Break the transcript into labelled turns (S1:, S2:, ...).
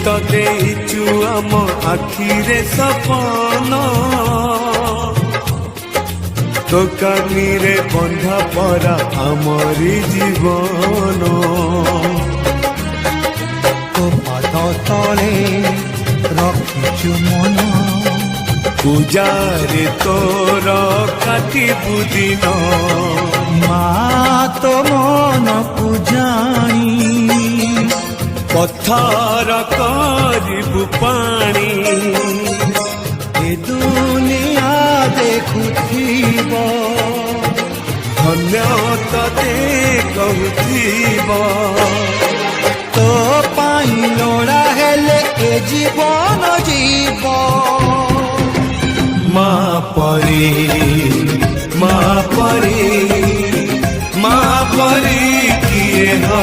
S1: तो देचु आम आखिरे सपन दोकानी रे बंधा परा आमरी जीवन
S2: तो पाद तले रखिचु मन
S1: पूजारे तोर काटिबु दिन
S2: मा तो मन पूजाई
S1: पत्थर करिबु पानी
S2: ए दुनिया देखुथिब
S1: धन्य तते कहूथिब
S2: तो पाई लोड़ा हेले ए जीवन जीव
S1: माँ परी माँ परी माँ परी किए हो